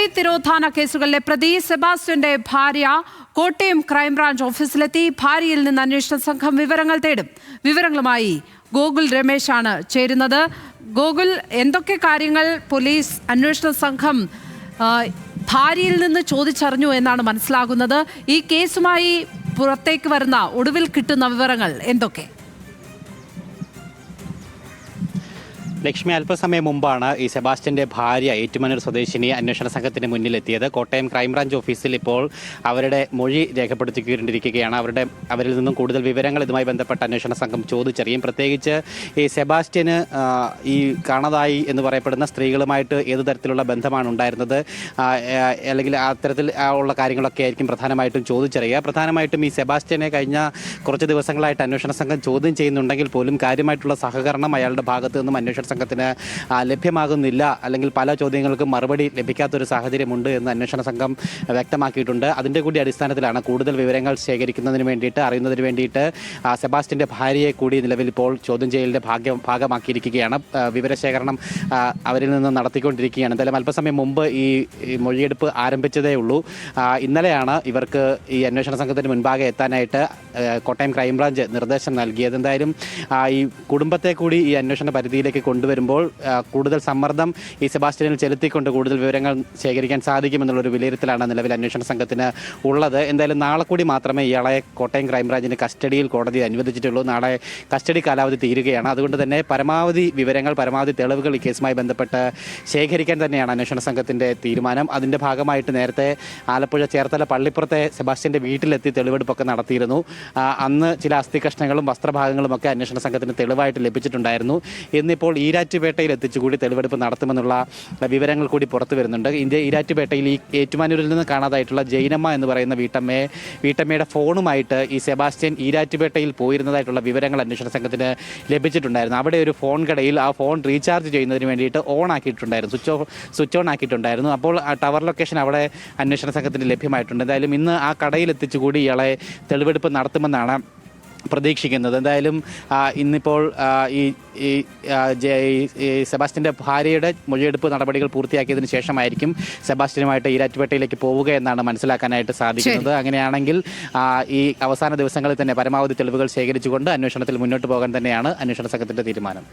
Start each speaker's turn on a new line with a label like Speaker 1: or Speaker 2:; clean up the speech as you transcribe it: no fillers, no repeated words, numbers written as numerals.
Speaker 1: മൊഴി തിരോധാന കേസുകളിലെ പ്രതി സെബാസ്റ്റ്യന്റെ ഭാര്യ കോട്ടയം ക്രൈംബ്രാഞ്ച് ഓഫീസിലെത്തി. ഭാര്യയിൽ നിന്ന് അന്വേഷണ സംഘം വിവരങ്ങൾ തേടും. വിവരങ്ങളുമായി ഗോകുൽ രമേശാണ് ചേരുന്നത്. ഗോകുൽ, എന്തൊക്കെ കാര്യങ്ങൾ പോലീസ് അന്വേഷണ സംഘം ഭാര്യയിൽ നിന്ന് ചോദിച്ചറിഞ്ഞു എന്നാണ് മനസ്സിലാകുന്നത്? ഈ കേസുമായി പുറത്തേക്ക് വരുന്ന ഒടുവിൽ കിട്ടുന്ന വിവരങ്ങൾ എന്തൊക്കെ?
Speaker 2: ലക്ഷ്മി, അല്പസമയം മുമ്പാണ് ഈ സെബാസ്റ്റ്യന്റെ ഭാര്യ ഏറ്റുമാനൂർ സ്വദേശിനി അന്വേഷണ സംഘത്തിന് മുന്നിലെത്തിയത്. കോട്ടയം ക്രൈംബ്രാഞ്ച് ഓഫീസിൽ ഇപ്പോൾ അവരുടെ മൊഴി രേഖപ്പെടുത്തിക്കൊണ്ടിരിക്കുകയാണ്. അവരിൽ നിന്നും കൂടുതൽ വിവരങ്ങൾ ഇതുമായി ബന്ധപ്പെട്ട അന്വേഷണ സംഘം ചോദിച്ചറിയും. പ്രത്യേകിച്ച് ഈ സെബാസ്റ്റ്യന് ഈ കാണാതായി എന്ന് പറയപ്പെടുന്ന സ്ത്രീകളുമായിട്ട് ഏത് തരത്തിലുള്ള ബന്ധമാണ് ഉണ്ടായിരുന്നത്, അല്ലെങ്കിൽ അത്തരത്തിൽ ഉള്ള കാര്യങ്ങളൊക്കെ ആയിരിക്കും പ്രധാനമായിട്ടും ചോദിച്ചറിയുക. പ്രധാനമായിട്ടും ഈ സെബാസ്റ്റ്യനെ കഴിഞ്ഞ കുറച്ച് ദിവസങ്ങളായിട്ട് അന്വേഷണ സംഘം ചോദ്യം ചെയ്യുന്നുണ്ടെങ്കിൽ പോലും കാര്യമായിട്ടുള്ള സഹകരണം അയാളുടെ ഭാഗത്തു നിന്നും അന്വേഷണ സംഘത്തിന് ലഭ്യമാകുന്നില്ല, അല്ലെങ്കിൽ പല ചോദ്യങ്ങൾക്കും മറുപടി ലഭിക്കാത്തൊരു സാഹചര്യമുണ്ട് എന്ന് അന്വേഷണ സംഘം വ്യക്തമാക്കിയിട്ടുണ്ട്. അതിൻ്റെ കൂടി അടിസ്ഥാനത്തിലാണ് കൂടുതൽ വിവരങ്ങൾ ശേഖരിക്കുന്നതിന് വേണ്ടിയിട്ട്, അറിയുന്നതിന് വേണ്ടിയിട്ട് സെബാസ്റ്റ്യൻ്റെ ഭാര്യയെ കൂടി നിലവിൽ ഇപ്പോൾ ചോദ്യം ചെയ്യലിൻ്റെ ഭാഗമാക്കിയിരിക്കുകയാണ്. വിവരശേഖരണം അവരിൽ നിന്ന് നടത്തിക്കൊണ്ടിരിക്കുകയാണ്. എന്തായാലും അല്പസമയം മുമ്പ് ഈ മൊഴിയെടുപ്പ് ആരംഭിച്ചതേ ഉള്ളൂ. ഇന്നലെയാണ് ഇവർക്ക് ഈ അന്വേഷണ സംഘത്തിന് മുൻപാകെ എത്താനായിട്ട് കോട്ടയം ക്രൈംബ്രാഞ്ച് നിർദ്ദേശം നൽകിയത്. എന്തായാലും ഈ കുടുംബത്തെ കൂടി ഈ അന്വേഷണ പരിധിയിലേക്ക് കൊണ്ടുവരുമ്പോൾ കൂടുതൽ സമ്മർദ്ദം ഈ സെബാസ്റ്റ്യനിൽ ചെലുത്തിക്കൊണ്ട് കൂടുതൽ വിവരങ്ങൾ ശേഖരിക്കാൻ സാധിക്കുമെന്നുള്ളൊരു വിലയിരുത്തലാണ് നിലവിൽ അന്വേഷണ സംഘത്തിന് ഉള്ളത്. എന്തായാലും നാളെ കൂടി മാത്രമേ ഇയാളെ കോട്ടയം ക്രൈംബ്രാഞ്ചിന് കസ്റ്റഡിയിൽ കോടതി അനുവദിച്ചിട്ടുള്ളൂ. നാളെ കസ്റ്റഡി കാലാവധി തീരുകയാണ്. അതുകൊണ്ട് തന്നെ പരമാവധി വിവരങ്ങൾ, പരമാവധി തെളിവുകൾ ഈ കേസുമായി ബന്ധപ്പെട്ട് ശേഖരിക്കാൻ തന്നെയാണ് അന്വേഷണ സംഘത്തിൻ്റെ തീരുമാനം. അതിൻ്റെ ഭാഗമായിട്ട് നേരത്തെ ആലപ്പുഴ ചേർത്തല പള്ളിപ്പുറത്തെ സെബാസ്റ്റ്യൻ്റെ വീട്ടിലെത്തി തെളിവെടുപ്പൊക്കെ നടത്തിയിരുന്നു. അന്ന് ചില അസ്ഥി കഷ്ണങ്ങളും വസ്ത്രഭാഗങ്ങളും ഒക്കെ അന്വേഷണ സംഘത്തിന് തെളിവായിട്ട് ലഭിച്ചിട്ടുണ്ടായിരുന്നു. ഇന്നിപ്പോൾ ഈരാറ്റുപേട്ടയിൽ എത്തിച്ചുകൂടി തെളിവെടുപ്പ് നടത്തുമെന്നുള്ള വിവരങ്ങൾ കൂടി പുറത്തു വരുന്നുണ്ട്. ഈരാറ്റുപേട്ടയിൽ ഈ ഏറ്റുമാനൂരിൽ നിന്ന് കാണാതായിട്ടുള്ള ജൈനമ്മ എന്ന് പറയുന്ന വീട്ടമ്മയുടെ ഫോണുമായിട്ട് ഈ സെബാസ്റ്റ്യൻ ഈരാറ്റുപേട്ടയിൽ പോയിരുന്നതായിട്ടുള്ള വിവരങ്ങൾ അന്വേഷണ സംഘത്തിന് ലഭിച്ചിട്ടുണ്ടായിരുന്നു. അവിടെ ഒരു ഫോൺ കടയിൽ ആ ഫോൺ റീചാർജ് ചെയ്യുന്നതിന് വേണ്ടിയിട്ട് സ്വിച്ച് ഓൺ ആക്കിയിട്ടുണ്ടായിരുന്നു. അപ്പോൾ ആ ടവർ ലൊക്കേഷൻ അവിടെ അന്വേഷണ സംഘത്തിന് ലഭ്യമായിട്ടുണ്ട്. എന്തായാലും ഇന്ന് ആ കടയിൽ എത്തിച്ചുകൂടി ഇയാളെ തെളിവെടുപ്പ് നടത്തുമെന്നാണ് പ്രതീക്ഷിക്കുന്നത്. എന്തായാലും ഇന്നിപ്പോൾ ഈ സെബാസ്റ്റ്യൻ്റെ ഭാര്യയുടെ മൊഴിയെടുപ്പ് നടപടികൾ പൂർത്തിയാക്കിയതിന് ശേഷമായിരിക്കും സെബാസ്റ്റ്യനുമായിട്ട് ഈരാറ്റുപേട്ടയിലേക്ക് പോവുക എന്നാണ് മനസ്സിലാക്കാനായിട്ട് സാധിക്കുന്നത്. അങ്ങനെയാണെങ്കിൽ ഈ അവസാന ദിവസങ്ങളിൽ തന്നെ പരമാവധി തെളിവുകൾ ശേഖരിച്ചുകൊണ്ട് അന്വേഷണത്തിൽ മുന്നോട്ട് പോകാൻ തന്നെയാണ് അന്വേഷണ സംഘത്തിൻ്റെ തീരുമാനം.